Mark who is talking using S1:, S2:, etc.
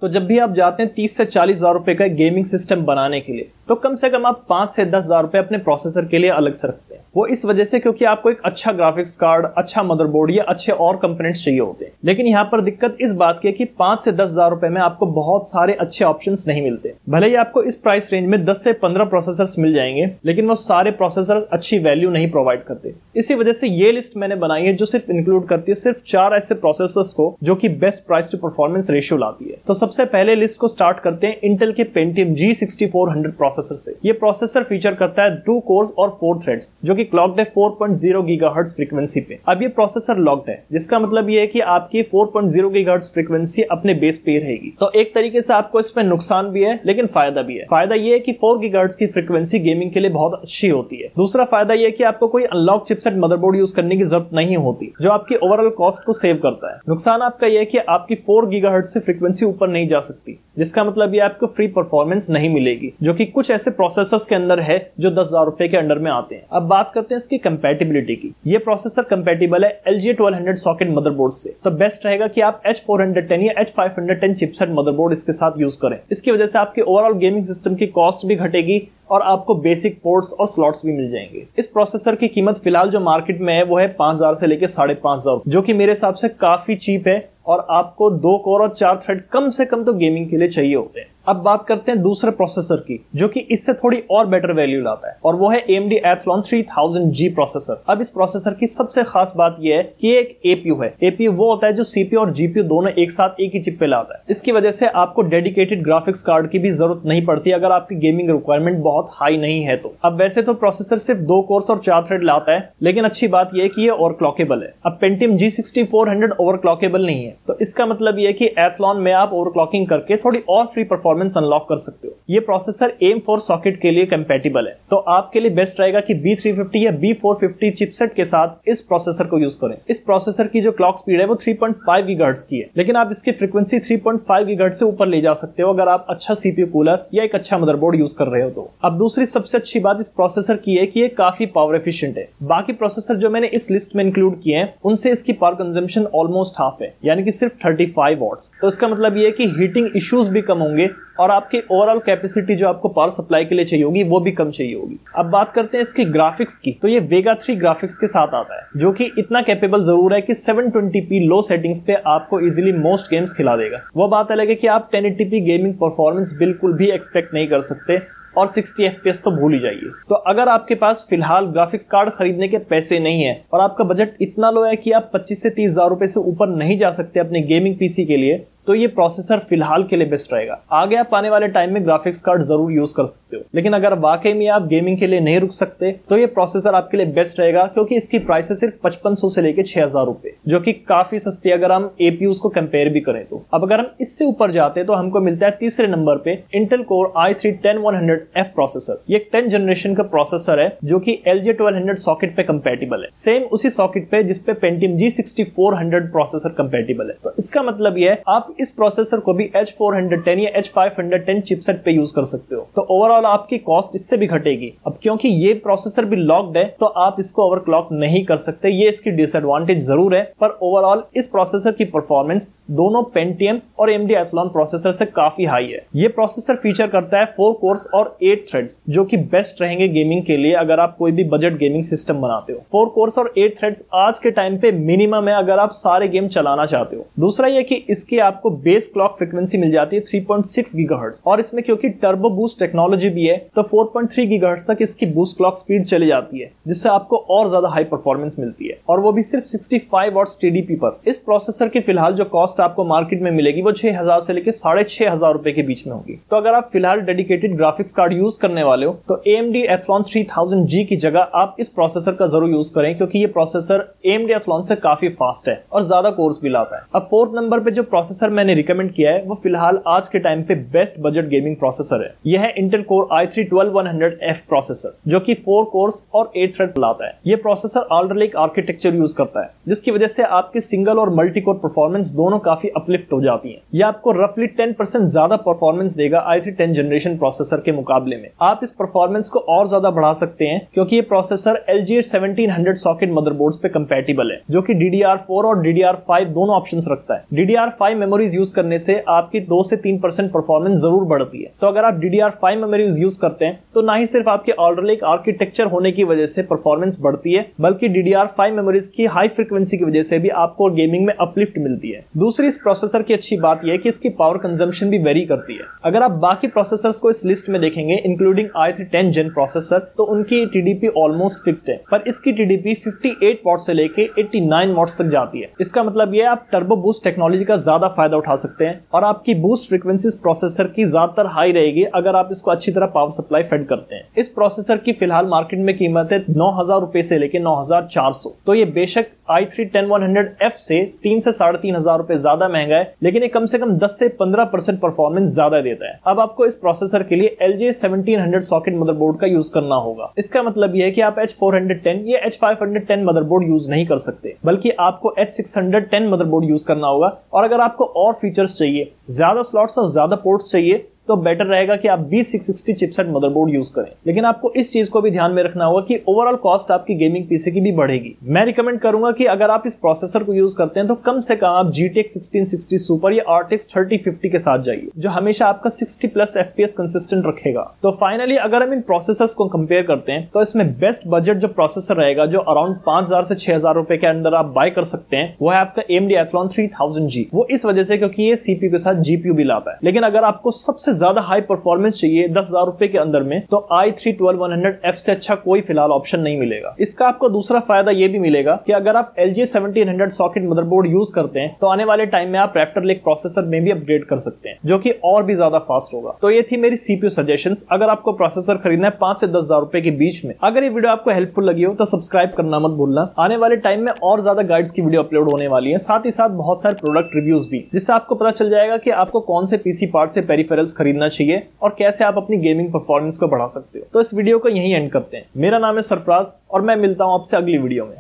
S1: तो जब भी आप जाते हैं 30 से 40 हजार रुपए का गेमिंग सिस्टम बनाने के लिए, तो कम से कम आप 5 से 10 हजार रुपए अपने प्रोसेसर के लिए अलग से रखते हैं। वो इस वजह से क्योंकि आपको एक अच्छा ग्राफिक्स कार्ड, अच्छा मदरबोर्ड या अच्छे और कंपोनेंट्स चाहिए होते हैं। लेकिन यहाँ पर दिक्कत इस बात की है कि 5 से 10 हजार रुपए में आपको बहुत सारे अच्छे ऑप्शंस नहीं मिलते। भले ही आपको इस प्राइस रेंज में 10 से 15 प्रोसेसर्स मिल जाएंगे, लेकिन वो सारे प्रोसेसर्स अच्छी वैल्यू नहीं प्रोवाइड करते। इसी वजह से ये लिस्ट मैंने बनाई है जो सिर्फ इंक्लूड करती है सिर्फ 4 ऐसे प्रोसेसर्स को जो कि best price to performance ratio लाती है। तो सबसे पहले लिस्ट को स्टार्ट करते हैं इंटेल के पेंटियम G6400 प्रोसेसर से। ये प्रोसेसर फीचर करता है 2 कोर्स और 4 थ्रेड्स जो कि क्लॉक्ड है 4.0 गीगाहर्ट्ज फ्रीक्वेंसी पे। अब ये प्रोसेसर लॉक्ड है, जिसका मतलब ये है कि आपकी 4.0 गीगाहर्ट्ज फ्रीक्वेंसी अपने बेस पे रहेगी। तो एक तरीके से आपको इसमें नुकसान भी है लेकिन फायदा भी है। फायदा ये है कि 4 गीगाहर्ट्ज की फ्रीक्वेंसी गेमिंग के लिए बहुत अच्छी होती है। दूसरा फायदा ये है कि आपको कोई अनलॉक चिपसेट मदरबोर्ड यूज करने की जरूरत नहीं होती, जो आपकी ओवरऑल कॉस्ट को सेव करता है। नुकसान आपका यह है कि आपकी 4 गीगाहर्ट्ज से फ्रीक्वेंसी ऊपर नहीं जा सकती, जिसका मतलब ये आपको फ्री परफॉर्मेंस नहीं मिलेगी, जो कि कुछ ऐसे प्रोसेसर्स के अंदर है जो 10,000 रुपए के अंडर में आते हैं। अब बात करते हैं इसकी कंपैटिबिलिटी की। ये प्रोसेसर कंपैटिबल है LGA 1200 सॉकेट मदरबोर्ड से। तो बेस्ट रहेगा कि आप H410 या H510 चिपसेट मदरबोर्ड इसके साथ यूज करें। इसकी वजह से आपके ओवरऑल गेमिंग सिस्टम की कॉस्ट भी घटेगी और आपको बेसिक पोर्ट्स और स्लॉट्स भी मिल जाएंगे। इस प्रोसेसर की कीमत फिलहाल जो मार्केट में है वो है 5,000 से लेकर 5,500, जो कि मेरे हिसाब से काफी चीप है और आपको 2 कोर और 4 थ्रेड कम से कम तो गेमिंग के लिए चाहिए होते हैं। अब बात करते हैं दूसरे प्रोसेसर की, जो कि इससे थोड़ी और बेटर वैल्यू लाता है, और वो है AMD Athlon 3000G प्रोसेसर। अब इस प्रोसेसर की सबसे खास बात यह है कि ये एक APU है। APU वो होता है जो CPU और GPU दोनों एक साथ एक ही चिप पे लाता है। इसकी वजह से आपको डेडिकेटेड ग्राफिक्स कार्ड की भी जरूरत नहीं पड़ती अगर आपकी गेमिंग रिक्वायरमेंट बहुत हाई नहीं है तो। अब वैसे तो प्रोसेसर सिर्फ 2 कोर्स और 4 थ्रेड लाता है, लेकिन अच्छी बात यह है कि ये ओवरक्लॉकेबल है। अब पेंटियम G6400 ओवरक्लॉकेबल नहीं है, तो इसका मतलब यह है कि Athlon में आप ओवरक्लॉकिंग करके थोड़ी और फ्री परफॉर्मेंस अनलॉक कर सकते हो। ये प्रोसेसर AIM4 सॉकेट के लिए कंपैटिबल है, तो आपके लिए बेस्ट रहेगा कि B350 या B450 चिपसेट के साथ इस प्रोसेसर को यूज करें। इस प्रोसेसर की जो क्लॉक स्पीड है वो 3.5 गीगाहर्ट्ज की है, लेकिन आप इसकी फ्रीक्वेंसी 3.5 गीगाहर्ट्ज से ऊपर ले जा सकते हो अगर आप अच्छा CPU कूलर या एक अच्छा मदरबोर्ड यूज कर रहे हो तो। अब दूसरी सबसे अच्छी बात इस प्रोसेसर की है कि ये काफी पावर एफिशिएंट है। बाकी प्रोसेसर जो मैंने इस लिस्ट में इंक्लूड किए हैं उनसे इसकी पावर कंजम्पशन ऑलमोस्ट हाफ है, यानी कि सिर्फ 35 वॉट्स। तो इसका मतलब ये है कि हीटिंग इश्यूज भी कम होंगे और आपकी ओवरऑल कैपेसिटी जो आपको पावर सप्लाई के लिए चाहिए होगी वो भी कम चाहिए होगी। अब बात करते हैं इसकी ग्राफिक्स की, तो ये Vega 3 ग्राफिक्स के साथ आता है, जो कि इतना कैपेबल जरूर है कि 720p लो सेटिंग्स पे आपको इजीली मोस्ट गेम्स खिला देगा। वो बात अलग है कि आप 1080p गेमिंग परफॉर्मेंस बिल्कुल भी एक्सपेक्ट नहीं कर सकते और 60 FPS तो भूल ही जाइए। तो अगर आपके पास फिलहाल ग्राफिक्स कार्ड खरीदने के पैसे नहीं है और आपका बजट इतना लो है कि आप 25 से 30 हजार रुपए से ऊपर नहीं जा सकते अपने गेमिंग पीसी के लिए, तो ये प्रोसेसर फिलहाल के लिए बेस्ट रहेगा। आगे आप आने वाले टाइम में ग्राफिक्स कार्ड जरूर यूज कर सकते हो, लेकिन अगर वाकई में आप गेमिंग के लिए नहीं रुक सकते तो ये प्रोसेसर आपके लिए बेस्ट रहेगा, क्योंकि इसकी प्राइस है सिर्फ 5500 से लेकर 6000 रुपए, जो कि काफी सस्ती है अगर हम APUs को कंपेयर भी करें तो। अब अगर हम इससे ऊपर जाते हैं तो हमको मिलता है तीसरे नंबर पे Intel Core i3-10100F प्रोसेसर। ये 10th जनरेशन का प्रोसेसर है जो कि LGA 1200 सॉकेट पे कंपैटिबल है, सेम उसी सॉकेट पे जिसपे पेंटियम G6400 प्रोसेसर कंपैटिबल है। तो इसका मतलब ये है आप इस प्रोसेसर को भी H410 या H510 चिपसेट पे यूज कर सकते हो, तो ओवरऑल आपकी कॉस्ट इससे भी घटेगी। अब क्योंकि ये प्रोसेसर भी लॉक्ड है तो आप इसको ओवरक्लॉक नहीं कर सकते, ये इसकी डिसएडवांटेज जरूर है, पर ओवरऑल इस प्रोसेसर की परफॉर्मेंस दोनों पेंटियम और AMD Athlon प्रोसेसर से काफी हाई है। ये प्रोसेसर फीचर करता है 4 कोर्स और 8 थ्रेड्स, जो कि बेस्ट रहेंगे गेमिंग के लिए अगर आप कोई भी बजट गेमिंग सिस्टम बनाते हो। 4 कोर्स और 8 थ्रेड्स आज के टाइम पे मिनिमम है अगर आप सारे गेम चलाना चाहते हो। दूसरा ये कि इसकी आपको बेस क्लॉक फ्रीक्वेंसी मिल जाती है 3.6 गीगाहर्ट्ज, और इसमें क्योंकि टर्बो बूस्ट टेक्नोलॉजी भी है तो 4.3 गीगाहर्ट्ज तक इसकी बूस्ट क्लॉक स्पीड चली जाती है, जिससे आपको और ज्यादा हाई परफॉर्मेंस मिलती है, और वो भी सिर्फ 65 वॉट्स TDP पर। इस प्रोसेसर की फिलहाल जो कॉस्ट आपको मार्केट में मिलेगी वो 6000 से लेकर 6500 रुपए के बीच में होगी। तो अगर आप फिलहाल डेडिकेटेड ग्राफिक्स कार्ड यूज करने वाले हो तो AMD Athlon 3000G की जगह आप इस प्रोसेसर का जरूर यूज करें, क्योंकि ये प्रोसेसर AMD Athlon से काफी फास्ट है और ज्यादा कोर्स भी लाता है। अब 4th नंबर पे जो प्रोसेसर मैंने रिकमेंड किया है वो फिलहाल आज के टाइम पे बेस्ट बजट गेमिंग प्रोसेसर है। यह है Intel Core i3-12100F प्रोसेसर, जो कि 4 कोर्स और 8 थ्रेड लाता है। यह processor Alder Lake architecture use करता है, जिसकी वजह से आपकी सिंगल और मल्टी कोर परफॉर्मेंस दोनों काफी अपलिफ्ट हो जाती है। यह आपको रफली 10% ज्यादा परफॉर्मेंस देगा i3 10th जनरेशन प्रोसेसर के मुकाबले में। आप इस परफॉर्मेंस को और ज्यादा बढ़ा सकते हैं क्योंकि ये प्रोसेसर LGA 1700 सॉकेट मदरबोर्ड्स पे कंपैटिबल है, जो कि DDR4 और DDR5 दोनों ऑप्शंस रखता है। DDR5 मेमोरी मेमोरीज यूज करने से आपकी 2 से 3% परफॉर्मेंस जरूर बढ़ती है। तो अगर आप DDR5 मेमोरीज यूज करते हैं तो ना ही सिर्फ आपके Alder Lake आर्किटेक्चर होने की वजह से परफॉर्मेंस बढ़ती है, बल्कि DDR5 मेमोरीज की हाई फ्रीक्वेंसी की वजह से भी आपको गेमिंग में अपलिफ्ट मिलती है। दूसरी इस प्रोसेसर की अच्छी बात यह है कि इसकी पावर कंजम्पशन भी वेरी करती है। अगर आप बाकी प्रोसेसर्स को इस लिस्ट में देखेंगे इंक्लूडिंग i3 10 Gen प्रोसेसर, तो उनकी TDP ऑलमोस्ट फिक्स्ड है, पर इसकी TDP 58 वॉट से लेके 89 वॉट्स तक जाती है। इसका मतलब यह आप टर्बो बूस्ट टेक्नोलॉजी का ज्यादा फायदा उठा सकते हैं और आपकी बूस्ट फ्रीक्वेंसीज प्रोसेसर की ज्यादातर हाई रहेगी अगर आप इसको अच्छी तरह पावर सप्लाई फेड करते हैं। इस प्रोसेसर की फिलहाल मार्केट में कीमत है 9,000 रुपए से लेके 9,400। तो ये बेशक i3 10100F से 3 से 3,500 रुपए ज्यादा महंगा है, लेकिन ये कम से कम 10 से 15% परफॉर्मेंस ज्यादा देता है। अब आपको इस प्रोसेसर के लिए LJ 1700 सॉकेट मदरबोर्ड का यूज करना होगा। इसका मतलब यह है कि आप H410 या H510 मदरबोर्ड यूज नहीं कर सकते, बल्कि आपको H610 मदरबोर्ड यूज करना होगा। और अगर आपको और फीचर्स चाहिए, ज्यादा स्लॉट्स और ज्यादा पोर्ट्स चाहिए, तो बेटर रहेगा कि आप B660 चिपसेट मदरबोर्ड यूज करें। लेकिन आपको इस चीज को भी ध्यान में रखना होगा कि ओवरऑल कॉस्ट आपकी गेमिंग पीसी की भी बढ़ेगी। मैं रिकमेंड करूंगा कि अगर आप इस प्रोसेसर को यूज करते हैं तो कम से कम आप GTX 1660 सुपर या RTX 3050 के साथ जाइए, जो हमेशा आपका 60+ FPS कंसिस्टेंट रखेगा। तो फाइनली अगर हम इन प्रोसेसर्स को कंपेयर करते हैं तो इसमें बेस्ट बजट जो प्रोसेसर रहेगा, जो अराउंड 5,000 से 6,000 रुपए के अंदर आप बाय कर सकते हैं, वो है आपका AMD Athlon 3000G। वो इस वजह से क्योंकि ये CPU के साथ GPU भी लाता है। लेकिन अगर आपको सबसे ज्यादा हाई परफॉर्मेंस चाहिए 10,000 रुपए के अंदर में, तो i3 12100F से अच्छा कोई फिलहाल ऑप्शन नहीं मिलेगा। इसका आपको दूसरा फायदा ये भी मिलेगा कि अगर आप LJ 1700 सॉकेट मदरबोर्ड यूज करते हैं तो आने वाले टाइम में आप Raptor Lake प्रोसेसर में भी अपग्रेड कर सकते हैं, जो कि और भी ज्यादा फास्ट होगा। तो ये थी मेरी CPU सजेशंस अगर आपको प्रोसेसर खरीदना है 5 से 10,000 रुपए के बीच में। अगर ये वीडियो आपको हेल्पफुल लगी हो तो सब्सक्राइब करना मत भूलना। आने वाले टाइम में और ज्यादा गाइड्स की वीडियो अपलोड होने वाली है, साथ ही साथ बहुत सारे प्रोडक्ट रिव्यूज भी, जिससे आपको पता चल जाएगा कि आपको कौन से पीसी पार्ट से पेरिफेरल्स खरीदना चाहिए और कैसे आप अपनी गेमिंग परफॉर्मेंस को बढ़ा सकते हो। तो इस वीडियो को यहीं एंड करते हैं। मेरा नाम है सरफराज और मैं मिलता हूं आपसे अगली वीडियो में।